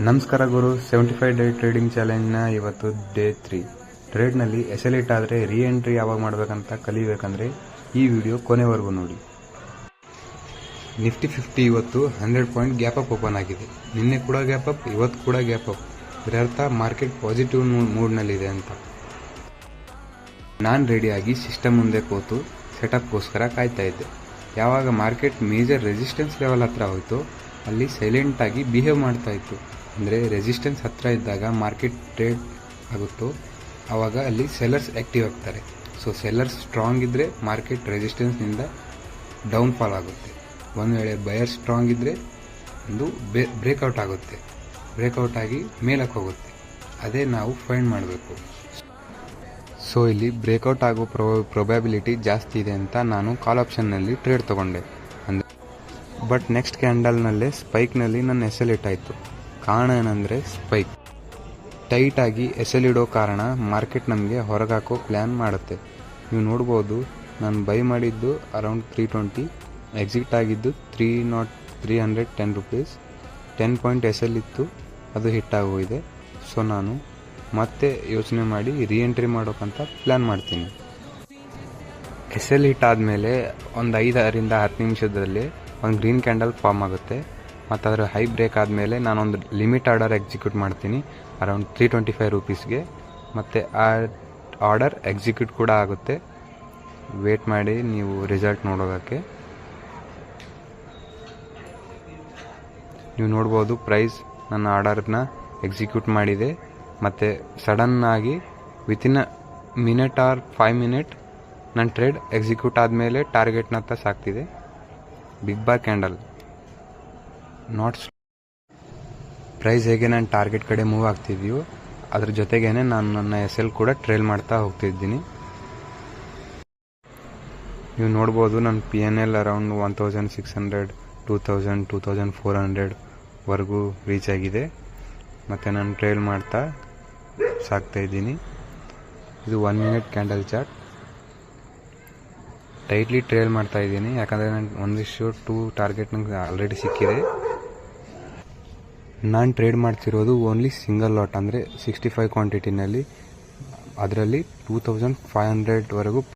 ನಮಸ್ಕಾರ ಗುರು. 75 day trading ಚಾಲೆಂಜ್ನ ಇವತ್ತು day 3. ಟ್ರೇಡ್ನಲ್ಲಿ ಎಸೆಲೇಟ್ ಆದರೆ ರೀ ಎಂಟ್ರಿ ಯಾವಾಗ ಮಾಡಬೇಕಂತ ಕಲಿಬೇಕಂದ್ರೆ ಈ ವಿಡಿಯೋ ಕೊನೆವರೆಗೂ ನೋಡಿ. ನಿಫ್ಟಿ 50 ಇವತ್ತು 100 ಪಾಯಿಂಟ್ ಗ್ಯಾಪ್ ಅಪ್ ಓಪನ್ ಆಗಿದೆ. ನಿನ್ನೆ ಕೂಡ ಗ್ಯಾಪ್ ಅಪ್, ಇವತ್ತು ಕೂಡ ಗ್ಯಾಪ್ ಅಪ್. ಇದರ ಅರ್ಥ ಮಾರ್ಕೆಟ್ ಪಾಸಿಟಿವ್ ಮೂಡ್ನಲ್ಲಿದೆ ಅಂತ. ನಾನು ರೆಡಿಯಾಗಿ ಸಿಸ್ಟಮ್ ಮುಂದೆ ಕೂತು ಸೆಟಪ್ಗೋಸ್ಕರ ಕಾಯ್ತಾ ಇದ್ದೆ. ಯಾವಾಗ ಮಾರ್ಕೆಟ್ ಮೇಜರ್ ರೆಸಿಸ್ಟೆನ್ಸ್ ಲೆವೆಲ್ ಹತ್ರ ಹೋಯಿತು ಅಲ್ಲಿ ಸೈಲೆಂಟಾಗಿ ಬಿಹೇವ್ ಮಾಡ್ತಾ ಇತ್ತು. ಅಂದರೆ ರೆಸಿಸ್ಟೆನ್ಸ್ ಹತ್ರ ಇದ್ದಾಗ ಮಾರ್ಕೆಟ್ ಟ್ರೇಡ್ ಆಗುತ್ತೋ ಆವಾಗ ಅಲ್ಲಿ ಸೆಲ್ಲರ್ಸ್ ಆ್ಯಕ್ಟಿವ್ ಆಗ್ತಾರೆ. ಸೊ ಸೆಲ್ಲರ್ಸ್ ಸ್ಟ್ರಾಂಗ್ ಇದ್ದರೆ ಮಾರ್ಕೆಟ್ ರೆಸಿಸ್ಟೆನ್ಸ್ನಿಂದ ಡೌನ್ಫಾಲ್ ಆಗುತ್ತೆ. ಒಂದು ವೇಳೆ ಬಯರ್ ಸ್ಟ್ರಾಂಗ್ ಇದ್ದರೆ ಒಂದು ಬ್ರೇಕ್ಔಟ್ ಆಗುತ್ತೆ. ಬ್ರೇಕ್ಔಟ್ ಆಗಿ ಮೇಲಕ್ಕೆ ಹೋಗುತ್ತೆ. ಅದೇ ನಾವು ಫೈಂಡ್ ಮಾಡಬೇಕು. ಸೊ ಇಲ್ಲಿ ಬ್ರೇಕ್ಔಟ್ ಆಗೋ ಪ್ರೊಬ್ಯಾಬಿಲಿಟಿ ಜಾಸ್ತಿ ಇದೆ ಅಂತ ನಾನು ಕಾಲ್ ಆಪ್ಷನ್ನಲ್ಲಿ ಟ್ರೇಡ್ ತೊಗೊಂಡೆ. ಬಟ್ ನೆಕ್ಸ್ಟ್ ಕ್ಯಾಂಡಲ್ನಲ್ಲೇ ಸ್ಪೈಕ್ನಲ್ಲಿ ನನ್ನ ಎಸೆಲೇಟ್ ಆಯಿತು. ಕಾರಣ ಏನಂದರೆ ಸ್ಪೈಕ್ ಟೈಟಾಗಿ ಎಸೆಲಿಡೋ ಕಾರಣ ಮಾರ್ಕೆಟ್ ನಮಗೆ ಹೊರಗಾಕೋ ಪ್ಲ್ಯಾನ್ ಮಾಡುತ್ತೆ. ನೀವು ನೋಡ್ಬೋದು, ನಾನು ಬೈ ಮಾಡಿದ್ದು ಅರೌಂಡ್ 320, ಎಕ್ಸಿಟ್ ಆಗಿದ್ದು 310 ರುಪೀಸ್. 10 ಪಾಯಿಂಟ್ ಎಸೆಲ್ ಇತ್ತು, ಅದು ಹಿಟ್ ಆಗೋಗಿದೆ. ಸೊ ನಾನು ಮತ್ತೆ ಯೋಚನೆ ಮಾಡಿ ರೀ ಎಂಟ್ರಿ ಮಾಡೋಕ್ಕಂತ ಪ್ಲ್ಯಾನ್ ಮಾಡ್ತೀನಿ. ಎಸೆಲ್ ಹಿಟ್ ಆದಮೇಲೆ ಒಂದು 5ರಿಂದ 10 ನಿಮಿಷದಲ್ಲಿ ಒಂದು ಗ್ರೀನ್ ಕ್ಯಾಂಡಲ್ ಫಾರ್ಮ್ ಆಗುತ್ತೆ. ಮತ್ತು ಅದರ ಹೈ ಬ್ರೇಕ್ ಆದಮೇಲೆ ನಾನೊಂದು ಲಿಮಿಟ್ ಆರ್ಡರ್ ಎಕ್ಸಿಕ್ಯೂಟ್ ಮಾಡ್ತೀನಿ ಅರೌಂಡ್ 325 ರುಪೀಸ್ಗೆ. ಮತ್ತು ಆ ಆರ್ಡರ್ ಎಕ್ಸಿಕ್ಯೂಟ್ ಕೂಡ ಆಗುತ್ತೆ. ವೇಟ್ ಮಾಡಿ ನೀವು ರಿಸಲ್ಟ್ ನೋಡೋದಕ್ಕೆ. ನೀವು ನೋಡ್ಬೋದು ಪ್ರೈಸ್ ನನ್ನ ಆರ್ಡರ್ನ ಎಕ್ಸಿಕ್ಯೂಟ್ ಮಾಡಿದೆ. ಮತ್ತು ಸಡನ್ನಾಗಿ ವಿತಿನ್ ಮಿನಿಟ್ ಆರ್ 5 ಮಿನಿಟ್ ನನ್ನ ಟ್ರೇಡ್ ಎಕ್ಸಿಕ್ಯೂಟ್ ಆದಮೇಲೆ ಟಾರ್ಗೆಟ್ನ ಹತ್ತ ಸಾಕ್ತಿದೆ. Big bar candle not price ಹೇಗೆ ನಾನು ಟಾರ್ಗೆಟ್ ಕಡೆ ಮೂವ್ ಆಗ್ತಿದೆಯೋ ಅದ್ರ ಜೊತೆಗೇನೆ ನಾನು ನನ್ನ ಎಸೆಲ್ ಕೂಡ ಟ್ರೇಲ್ ಮಾಡ್ತಾ ಹೋಗ್ತಿದ್ದೀನಿ. ನೀವು ನೋಡ್ಬೋದು ನನ್ನ PNL ಅರೌಂಡ್ 1600, 2000, 2400 ವರೆಗೂ ರೀಚ್ ಆಗಿದೆ. ಮತ್ತು ನಾನು ಟ್ರೇಲ್ ಮಾಡ್ತಾ ಸಾಕ್ತಾ ಇದ್ದೀನಿ. ಇದು 1 minute candle chart. Tightly trail ಮಾಡ್ತಾ ಇದ್ದೀನಿ, ಯಾಕಂದರೆ ನನಗೆ 1:2 ಟಾರ್ಗೆಟ್ ನನಗೆ ಆಲ್ರೆಡಿ ಸಿಕ್ಕಿದೆ. ನಾನು ಟ್ರೇಡ್ ಮಾಡ್ತಿರೋದು ಓನ್ಲಿ ಸಿಂಗಲ್ ಲಾಟ್, ಅಂದರೆ 65 ಕ್ವಾಂಟಿಟಿನಲ್ಲಿ. ಅದರಲ್ಲಿ 2500 ವರೆಗೂ